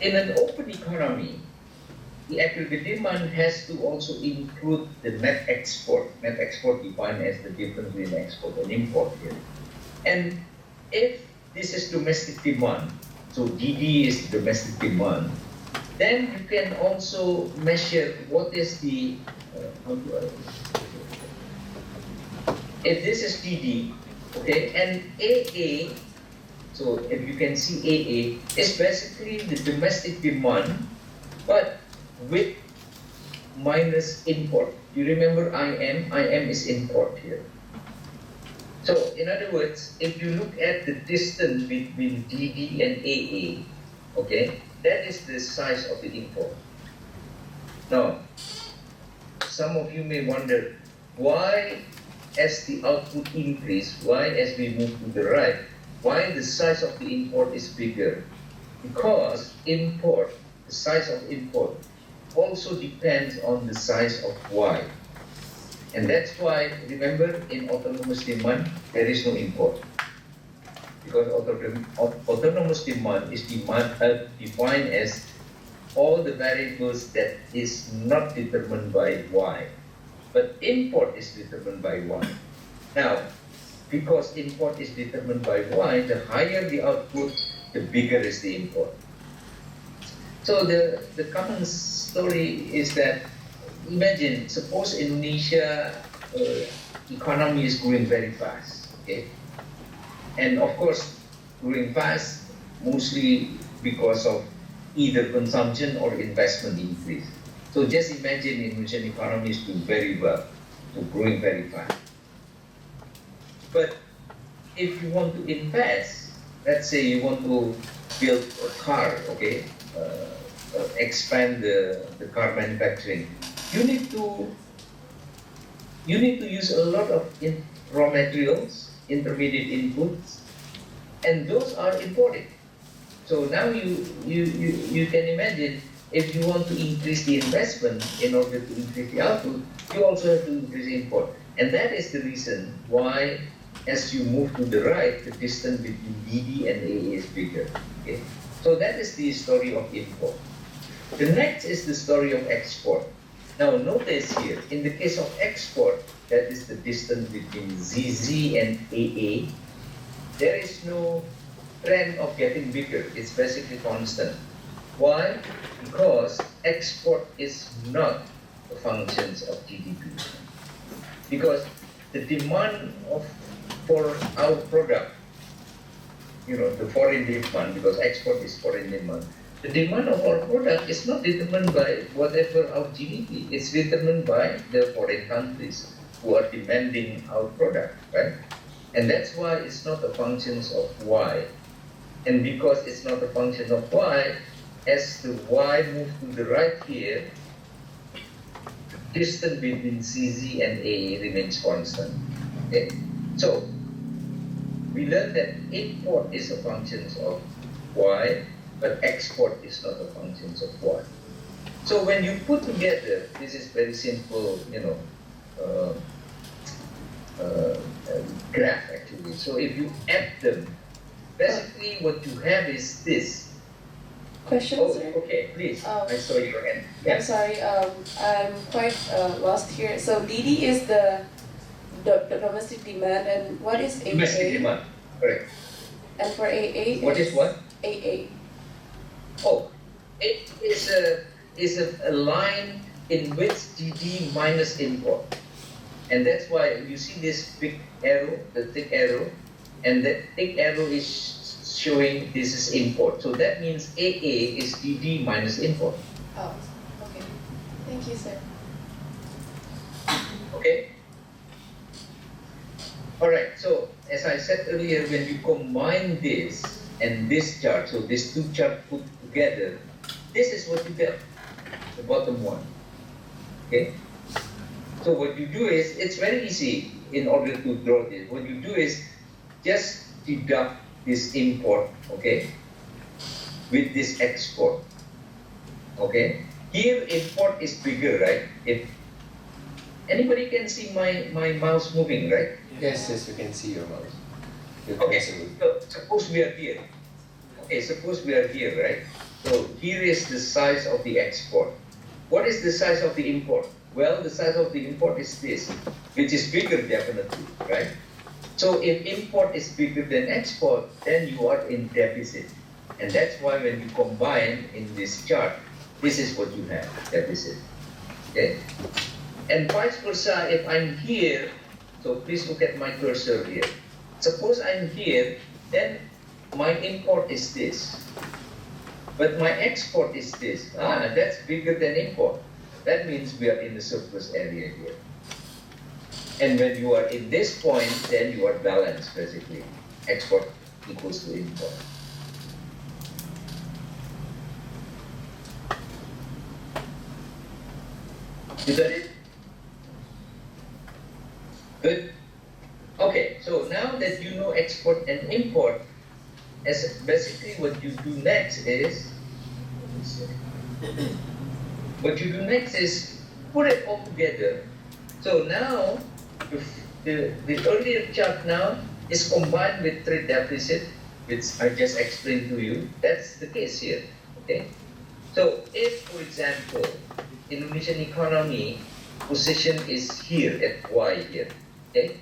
in an open economy, the aggregate demand has to also include the net export. Net export defined as the difference between export and import here. And if this is domestic demand, so DD is domestic demand, then you can also measure what is the, if this is DD, okay, and AA, so if you can see AA, is basically the domestic demand, but with minus import. You remember IM? IM is import here. So in other words, if you look at the distance between DD and AA, okay, that is the size of the import. Now, some of you may wonder, why as the output increase, why as we move to the right, why the size of the import is bigger? Because import, the size of import, also depends on the size of Y. And that's why, remember, in autonomous demand, there is no import. Because autonomous demand is defined as all the variables that is not determined by Y. But import is determined by Y. Now, because import is determined by Y, the higher the output, the bigger is the import. So the common story is that, imagine, suppose Indonesia economy is growing very fast, okay? And of course, growing fast, mostly because of either consumption or investment increase. So just imagine Indonesian economy is doing very well, so growing very fast. But if you want to invest, let's say you want to build a car, okay, expand the car manufacturing, you need to use a lot of raw materials, intermediate inputs, and those are imported. So now you can imagine, if you want to increase the investment in order to increase the output, you also have to increase the import. And that is the reason why, as you move to the right, the distance between DD and AA is bigger. Okay? So that is the story of import. The next is the story of export. Now notice here, in the case of export, that is the distance between ZZ and AA, there is no trend of getting bigger. It's basically constant. Why? Because export is not a function of GDP. Because the demand for our product, the foreign demand, because export is foreign demand, the demand of our product is not determined by whatever our GDP. It's determined by the foreign countries who are demanding our product, right? And that's why it's not a function of Y. And because it's not a function of Y, as the Y moves to the right here, the distance between CZ and AA remains constant. Okay? So, we learned that import is a function of Y, but export is not a function of Y. So when you put together, this is very simple, graph actually. So if you add them, basically what you have is this. Question, sir? Okay, please. I saw your hand. Yeah. I'm sorry, I'm quite lost here. So DD is the domestic demand, and what is AA? Domestic demand, correct. And for AA? What is what? AA. Oh, it is a line in which DD minus import. And that's why you see this big arrow, the thick arrow, and the thick arrow is showing this is import. So that means AA is DD minus import. Oh, okay. Thank you, sir. Okay? Alright, so as I said earlier, when you combine this and this chart, so these two charts put together, this is what you get, the bottom one. Okay? So what you do is, it's very easy in order to draw this. What you do is just deduct this import, okay, with this export. Okay? Here import is bigger, right? If anybody can see my mouse moving, right? Yes, we can see your mouse. Okay, so suppose we are here. Okay, suppose we are here, right? So here is the size of the export. What is the size of the import? Well, the size of the import is this, which is bigger definitely, right? So if import is bigger than export, then you are in deficit. And that's why when you combine in this chart, this is what you have, deficit. Okay? And vice versa, if I'm here, so please look at my cursor here. Suppose I'm here, then my import is this. But my export is this. That's bigger than import. That means we are in the surplus area here. And when you are in this point, then you are balanced basically. Export equals to import. You got it? Good? Okay, so now that you know export and import, as basically what you do next is, put it all together. So now, the earlier chart now is combined with trade deficit, which I just explained to you. That's the case here, okay? So if, for example, Indonesian economy position is here at Y here, okay?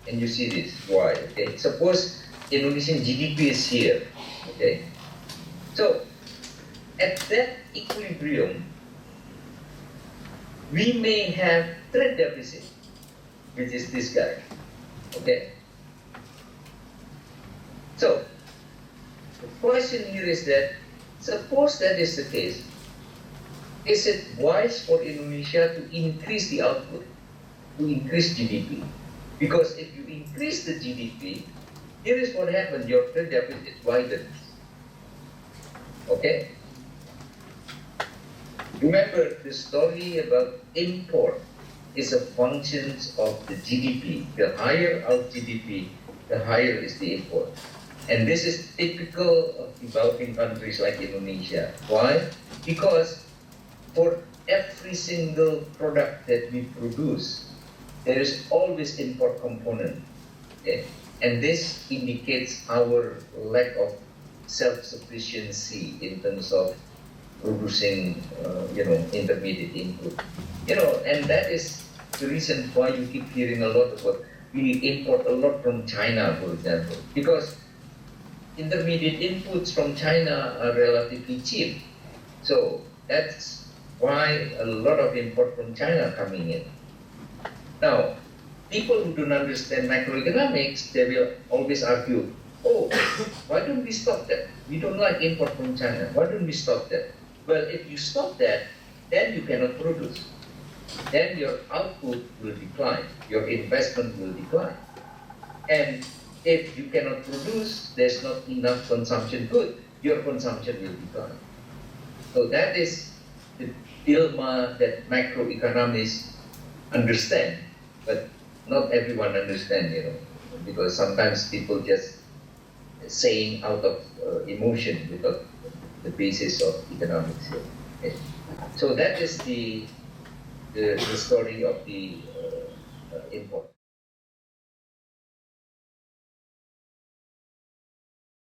And you see this, Y, okay? Suppose Indonesian GDP is here, okay? So, at that equilibrium, we may have trade deficit, which is this guy, okay? So, the question here is that, suppose that is the case, is it wise for Indonesia to increase the output, to increase GDP? Because if you increase the GDP, here is what happens, your trade deficit widens. Okay? Remember, the story about import is a function of the GDP. The higher our GDP, the higher is the import. And this is typical of developing countries like Indonesia. Why? Because for every single product that we produce, there is always import component. Okay? And this indicates our lack of self-sufficiency in terms of producing, intermediate input. And that is the reason why you keep hearing a lot about, we import a lot from China, for example, because intermediate inputs from China are relatively cheap. So that's why a lot of import from China coming in. Now, people who don't understand macroeconomics, they will always argue, oh, why don't we stop that? We don't like import from China. Why don't we stop that? Well, if you stop that, then you cannot produce. Then your output will decline. Your investment will decline. And if you cannot produce, there's not enough consumption good, your consumption will decline. So that is the dilemma that macroeconomists understand, but not everyone understands, because sometimes people just saying out of emotion without the basis of economics here. Okay. So that is the story of the import.